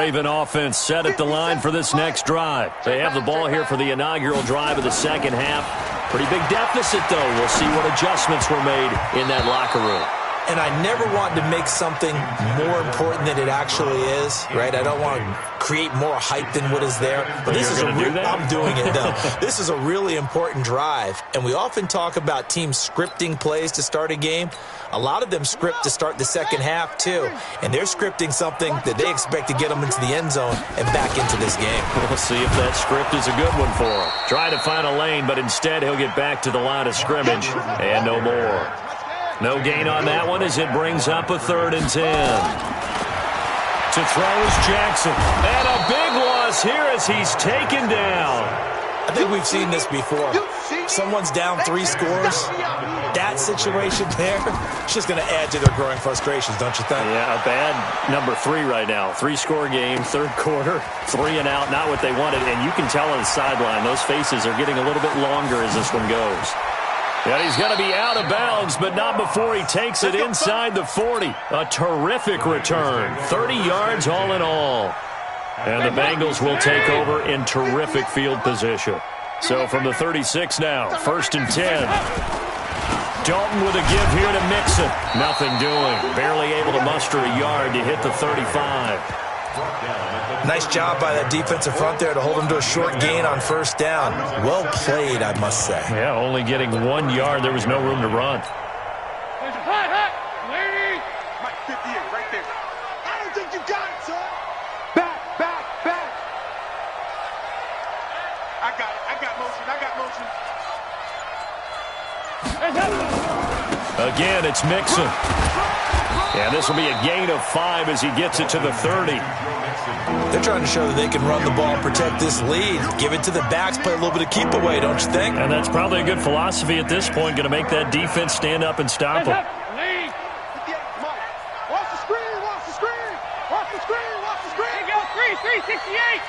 Raven offense set at the line for this next drive. They have the ball here for the inaugural drive of the second half. Pretty big deficit, though. We'll see what adjustments were made in that locker room. And I never want to make something more important than it actually is, right? I don't want to create more hype than what is there. But this is I'm doing it, though. This is a really important drive. And we often talk about teams scripting plays to start a game. A lot of them script to start the second half, too. And they're scripting something that they expect to get them into the end zone and back into this game. We'll see if that script is a good one for him. Try to find a lane, but instead he'll get back to the line of scrimmage and no more. No gain on that one as it brings up a 3rd and 10. To throw is Jackson. And a big loss here as he's taken down. I think we've seen this before. Someone's down 3 scores. That situation there, it's just going to add to their growing frustrations, don't you think? Yeah, a bad number 3 right now. 3-score game, 3rd quarter, 3 and out, not what they wanted. And you can tell on the sideline, those faces are getting a little bit longer as this one goes. And he's going to be out of bounds, but not before he takes it inside the 40. A terrific return. 30 yards all in all. And the Bengals will take over in terrific field position. So from the 36 now, 1st and 10. Dalton with a give here to Mixon. Nothing doing. Barely able to muster a yard to hit the 35. Nice job by that defensive front there to hold him to a short gain on 1st down. Well played, I must say. Yeah, only getting 1 yard. There was no room to run. Mike 58 right there. I don't think you got it, son. Back. I got it. I got motion. Again, it's Mixon. And this will be a gain of 5 as he gets it to the 30. They're trying to show that they can run the ball and protect this lead. Give it to the backs, play a little bit of keep away, don't you think? And that's probably a good philosophy at this point, going to make that defense stand up and stop them. Watch the screen. There you go, 368.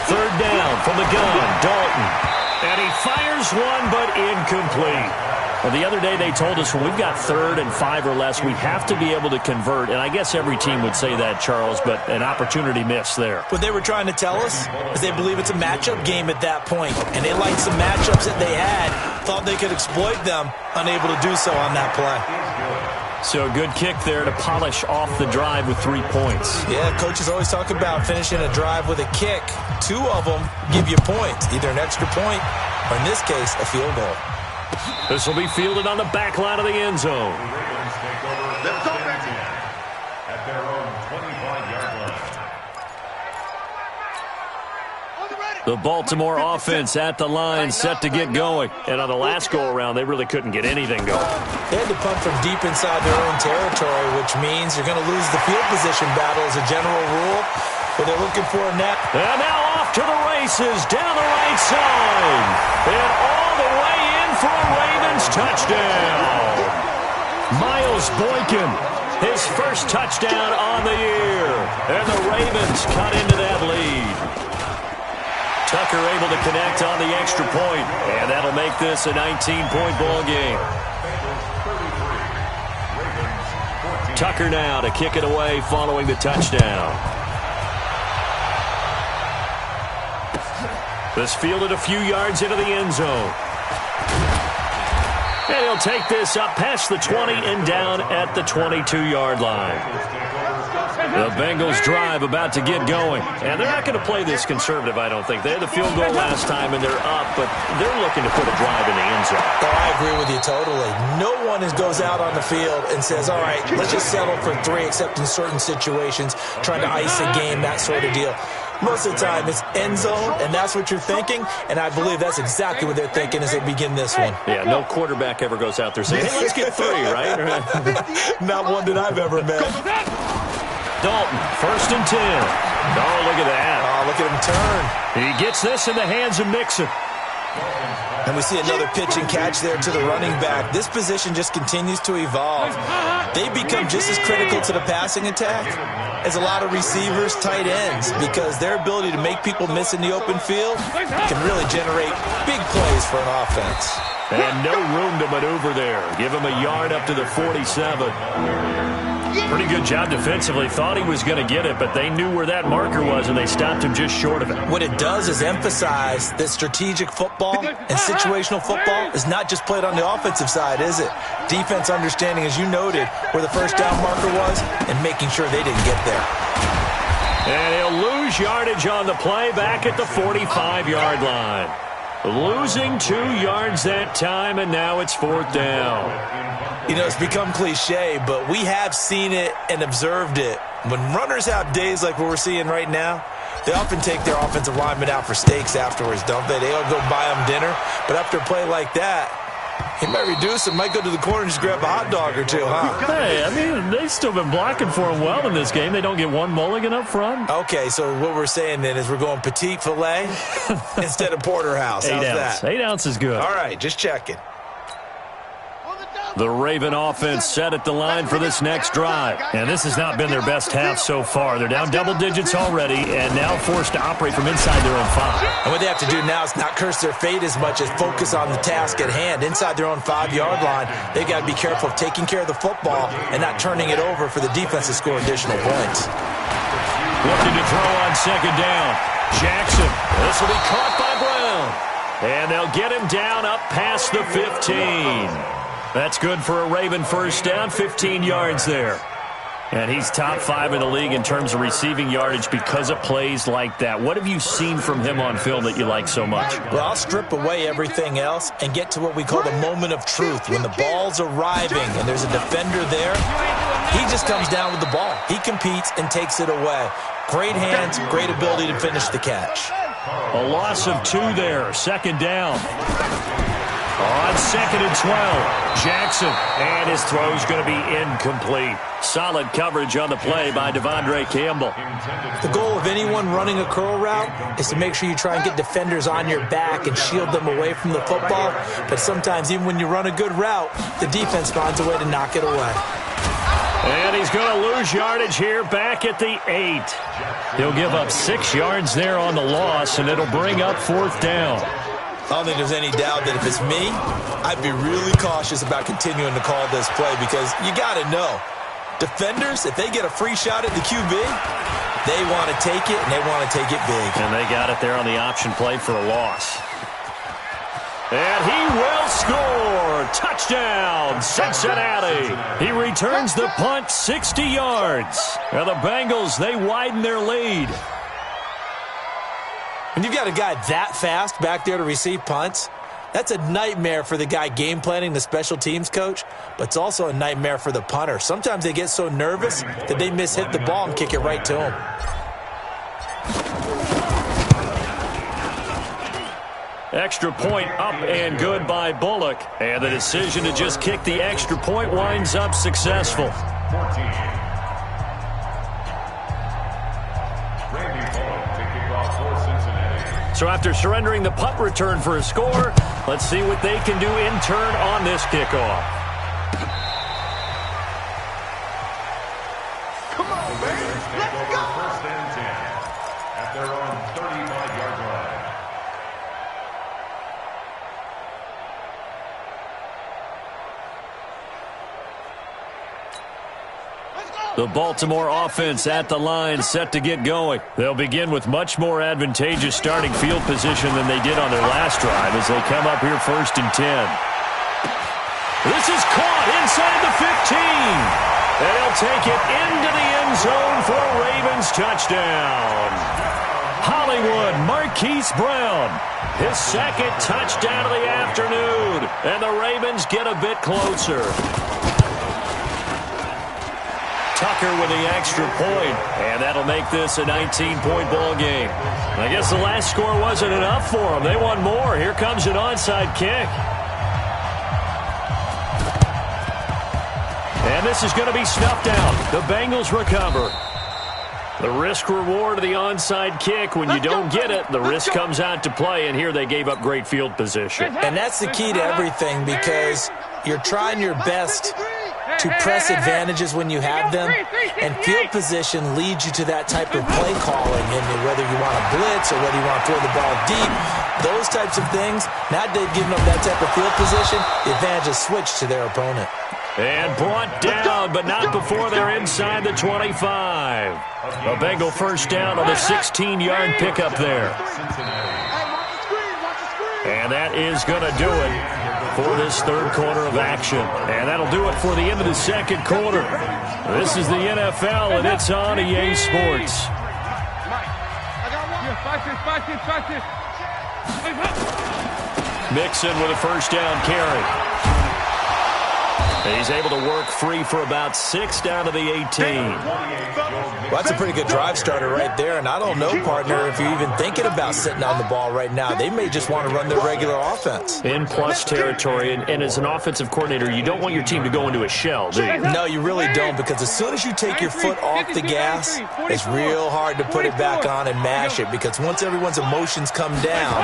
3rd down from the gun, Dalton. And he fires one, but incomplete. Well, the other day they told us when we've got 3rd and 5 or less, we have to be able to convert. And I guess every team would say that, Charles, but an opportunity missed there. What they were trying to tell us is they believe it's a matchup game at that point. And they liked some matchups that they had, thought they could exploit them, unable to do so on that play. So a good kick there to polish off the drive with 3 points. Yeah, coaches always talk about finishing a drive with a kick. 2 of them give you points, either an extra point or, in this case, a field goal. This will be fielded on the back line of the end zone. At their own 25-yard line. The Baltimore offense at the line, set to get going. And on the last go-around, they really couldn't get anything going. They had to punt from deep inside their own territory, which means you're going to lose the field position battle as a general rule. But they're looking for a net. And now off to the races down the right side. And all the way in for a Ravens touchdown. Miles Boykin, his first touchdown on the year. And the Ravens cut into that lead. Tucker able to connect on the extra point. And that'll make this a 19-point ball game. Tucker now to kick it away following the touchdown. This fielded a few yards into the end zone. And he'll take this up past the 20 and down at the 22-yard line. The Bengals drive about to get going. And they're not going to play this conservative, I don't think. They had the field goal last time, and they're up, but they're looking to put a drive in the end zone. Oh, I agree with you totally. No one goes out on the field and says, all right, let's just settle for 3, except in certain situations, trying to ice a game, that sort of deal. Most of the time, it's end zone, and that's what you're thinking, and I believe that's exactly what they're thinking as they begin this one. Yeah, no quarterback ever goes out there saying, hey, let's get 3, right? Not one that I've ever met. Dalton, 1st and 10. Oh, look at that. Oh, look at him turn. He gets this in the hands of Mixon. And we see another pitch and catch there to the running back. This position just continues to evolve. They become just as critical to the passing attack as a lot of receivers, tight ends, because their ability to make people miss in the open field can really generate big plays for an offense. And no room to maneuver there. Give him a yard up to the 47. Pretty good job defensively. Thought he was going to get it, but they knew where that marker was, and they stopped him just short of it. What it does is emphasize that strategic football and situational football is not just played on the offensive side, is it? Defense understanding, as you noted, where the first down marker was and making sure they didn't get there. And he'll lose yardage on the play back at the 45-yard line. Losing 2 yards that time, and now it's 4th down. You know, it's become cliche, but we have seen it and observed it. When runners have days like what we're seeing right now, they often take their offensive linemen out for steaks afterwards, don't they? They'll go buy them dinner, but after a play like that, he might reduce it, might go to the corner and just grab a hot dog or two, huh? Hey, I mean, they've still been blocking for him well in this game. They don't get one mulligan up front. Okay, so what we're saying then is we're going petite filet instead of porterhouse. How's 8 ounce. that? 8 ounce is good. All right, just checking. The Raven offense set at the line for this next drive. And this has not been their best half so far. They're down double digits already and now forced to operate from inside their own 5. And what they have to do now is not curse their fate as much as focus on the task at hand. Inside their own 5-yard line, they've got to be careful of taking care of the football and not turning it over for the defense to score additional points. Looking to throw on 2nd down. Jackson. This will be caught by Brown. And they'll get him down up past the 15. That's good for a Raven first down, 15 yards there. And he's top 5 in the league in terms of receiving yardage because of plays like that. What have you seen from him on film that you like so much? Well, I'll strip away everything else and get to what we call the moment of truth. When the ball's arriving and there's a defender there, he just comes down with the ball. He competes and takes it away. Great hands, great ability to finish the catch. A loss of 2 there, 2nd down. On 2nd and 12, Jackson, and his throw's going to be incomplete. Solid coverage on the play by Devondre Campbell. The goal of anyone running a curl route is to make sure you try and get defenders on your back and shield them away from the football. But sometimes even when you run a good route, the defense finds a way to knock it away. And he's going to lose yardage here back at the 8. He'll give up 6 yards there on the loss, and it'll bring up 4th down. I don't think there's any doubt that if it's me, I'd be really cautious about continuing to call this play because you got to know, defenders, if they get a free shot at the QB, they want to take it, and they want to take it big. And they got it there on the option play for a loss. And he will score. Touchdown, Cincinnati. He returns the punt 60 yards. Now the Bengals, they widen their lead. When you've got a guy that fast back there to receive punts, that's a nightmare for the guy game planning, the special teams coach, but it's also a nightmare for the punter. Sometimes they get so nervous that they hit the ball and kick it right to him. Extra point up and good by Bullock. And the decision to just kick the extra point winds up successful. 14. So after surrendering the punt return for a score, let's see what they can do in turn on this kickoff. Come on, man. Let's go. 1st and 10 at their own 35-yard line. The Baltimore offense at the line, set to get going. They'll begin with much more advantageous starting field position than they did on their last drive as they come up here 1st and 10. This is caught inside the 15. And he'll take it into the end zone for a Ravens touchdown. Hollywood Marquise Brown, his 2nd touchdown of the afternoon. And the Ravens get a bit closer. Tucker with the extra point, and that'll make this a 19-point ball game. I guess the last score wasn't enough for them. They want more. Here comes an onside kick. And this is going to be snuffed out. The Bengals recover. The risk-reward of the onside kick, when you don't get it, the risk comes out to play, and here they gave up great field position. And that's the key to everything because you're trying your best to press advantages when you have them, and field position leads you to that type of play calling, and whether you want to blitz or whether you want to throw the ball deep, those types of things. Now they've given up that type of field position, the advantage is switched to their opponent. And brought down, but not before they're inside the 25. A Bengal first down on the 16-yard pickup there. And that is going to do it for this third quarter of action. And that'll do it for the end of the second quarter. This is the NFL, and it's on EA Sports. Mixon with a first down carry. He's able to work free for about 6 down to the 18. Well, that's a pretty good drive starter right there. And I don't know, partner, if you're even thinking about sitting on the ball right now. They may just want to run their regular offense. In plus territory, and as an offensive coordinator, you don't want your team to go into a shell, do you? No, you really don't, because as soon as you take your foot off the gas, it's real hard to put it back on and mash it, because once everyone's emotions come down,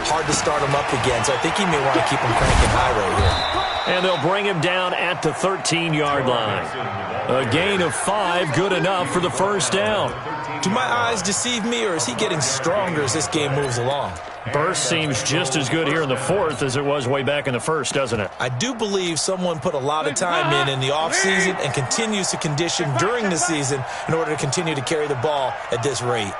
hard to start them up again. So I think he may want to keep them cranking high right here. And they'll bring him down at the 13-yard line. A gain of 5, good enough for the first down. Do my eyes deceive me, or is he getting stronger as this game moves along? Burst seems just as good here in the fourth as it was way back in the first, doesn't it? I do believe someone put a lot of time in the offseason and continues to condition during the season in order to continue to carry the ball at this rate.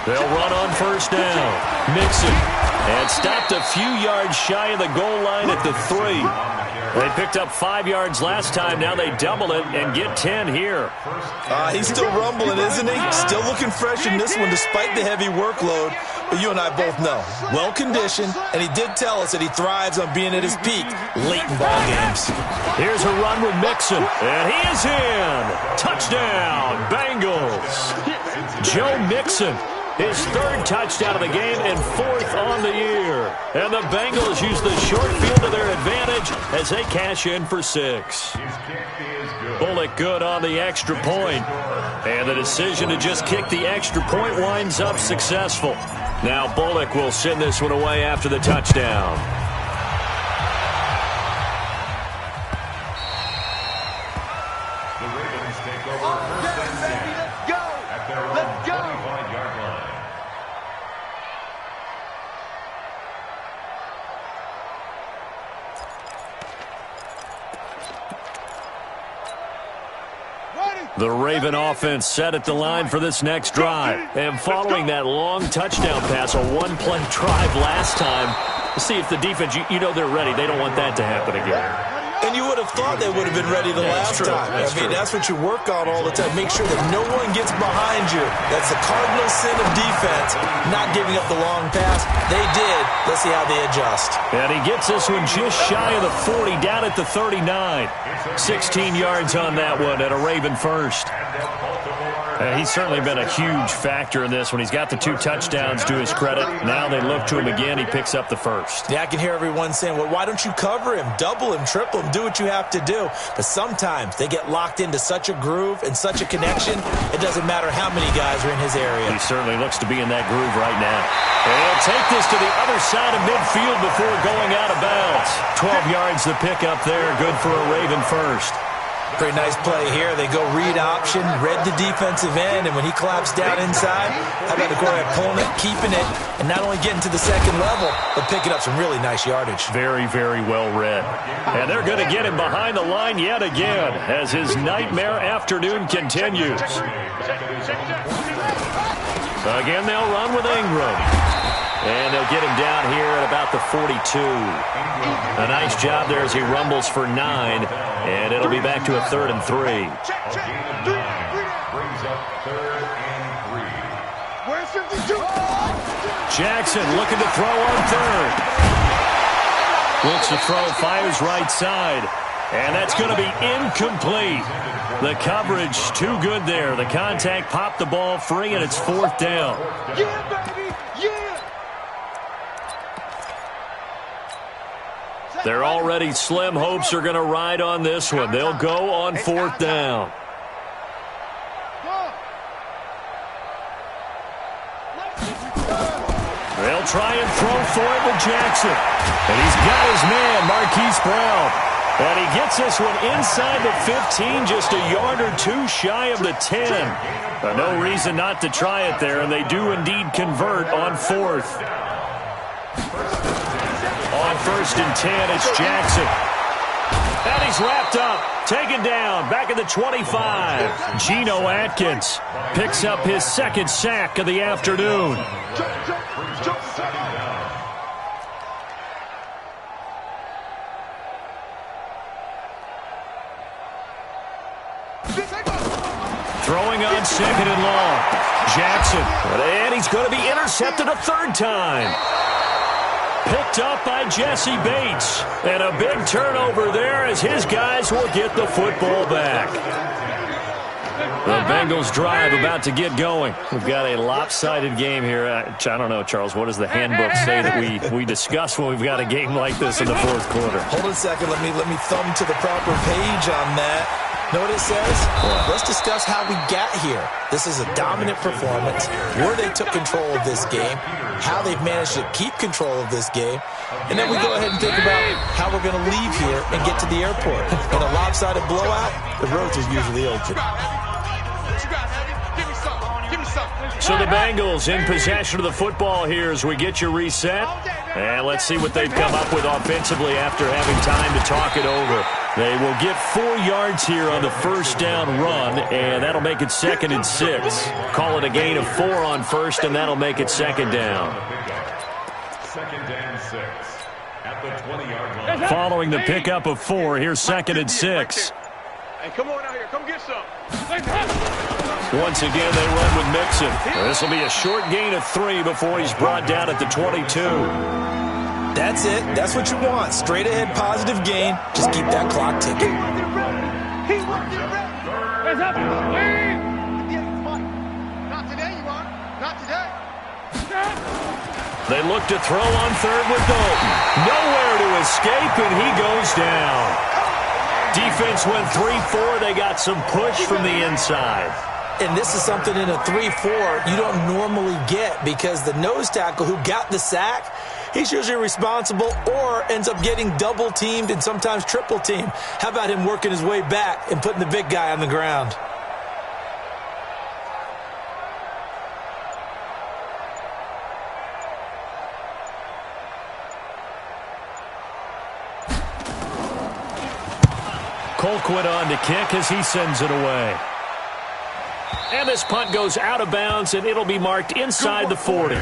They'll run on first down. Mixon. And stopped a few yards shy of the goal line at the 3. They picked up 5 yards last time. Now they double it and get 10 here. He's still rumbling, isn't he? Still looking fresh in this one despite the heavy workload. But you and I both know. Well-conditioned, and he did tell us that he thrives on being at his peak late in ball games. Here's a run with Mixon. And he is in. Touchdown, Bengals. Joe Mixon. His third touchdown of the game and 4th on the year. And the Bengals use the short field to their advantage as they cash in for 6. Bullock good on the extra point. And the decision to just kick the extra point winds up successful. Now Bullock will send this one away after the touchdown. The Ravens take over first and 10 at their own 25-yard line. The Raven offense set at the line for this next drive. And following that long touchdown pass, a one-play drive last time, see if the defense, you know they're ready. They don't want that to happen again. And you would have thought they would have been ready the last time. That's what you work on all the time. Make sure that no one gets behind you. That's the cardinal sin of defense, not giving up the long pass. They did. Let's see how they adjust. And he gets this one just shy of the 40, down at the 39. 16 yards on that one and a Raven first. He's certainly been a huge factor in this one. He's got the 2 touchdowns to his credit. Now they look to him again. He picks up the first. Yeah, I can hear everyone saying, well, why don't you cover him, double him, triple him, do what you have to do. But sometimes they get locked into such a groove and such a connection, it doesn't matter how many guys are in his area. He certainly looks to be in that groove right now. And he'll take this to the other side of midfield before going out of bounds. 12 yards to pick up there. Good for a Raven first. Pretty nice play here. They go read option, read the defensive end, and when he claps down inside, how about the quarterback pulling it, keeping it, and not only getting to the second level, but picking up some really nice yardage. Very, very well read. And they're going to get him behind the line yet again as his nightmare afternoon continues. Again, they'll run with Ingram. And they'll get him down here at about the 42. A nice job there as he rumbles for 9. And it'll be back to a 3rd and 3. Brings up 3rd and 3. Where's 52? Jackson looking to throw on 3rd. Looks to throw, fires right side. And that's going to be incomplete. The coverage too good there. The contact popped the ball free, and it's 4th down. Yeah, baby! Yeah! Their already slim hopes are going to ride on this one. They'll go on 4th down. They'll try and throw for it with Jackson. And he's got his man, Marquise Brown. And he gets this one inside the 15, just a yard or 2 shy of the 10. No reason not to try it there, and they do indeed convert on 4th. On 1st First and 10, it's Jackson. And he's wrapped up, taken down, back at the 25. Geno Atkins picks up his second sack of the afternoon. Throwing on second and long. Jackson, and he's going to be intercepted a third time. Picked up by Jesse Bates. And a big turnover there as his guys will get the football back. The Bengals drive about to get going. We've got a lopsided game here. I don't know, Charles, what does the handbook say that we discuss when we've got a game like this in the fourth quarter? Hold on a second. Let me thumb to the proper page on that. Know what it says? Let's discuss how we got here. This is a dominant performance, where they took control of this game, how they've managed to keep control of this game, and then we go ahead and think about how we're going to leave here and get to the airport. In a lopsided blowout, the roads are usually open. So the Bengals in possession of the football here as we get your reset. And let's see what they've come up with offensively after having time to talk it over. They will get 4 yards here on the first down run, and that'll make it 2nd and 6. Call it a gain of 4 on first, and that'll make it 2nd down. 2nd and 6 at the 20-yard line. Following the pickup of 4, here's 2nd and 6. Hey, come on out here. Come get some. Once again, they run with Mixon. This will be a short gain of 3 before he's brought down at the 22. That's it. That's what you want. Straight ahead, positive gain. Just keep that clock ticking. He worked it right. What's happening? Not today, you are. Not today. They look to throw on third with Dalton. Nowhere to escape, and he goes down. Defense went 3-4. They got some push from the inside. And this is something in a 3-4 you don't normally get because the nose tackle who got the sack, he's usually responsible or ends up getting double-teamed and sometimes triple-teamed. How about him working his way back and putting the big guy on the ground? Colquitt on to kick as he sends it away. And this punt goes out of bounds, and it'll be marked inside the 40.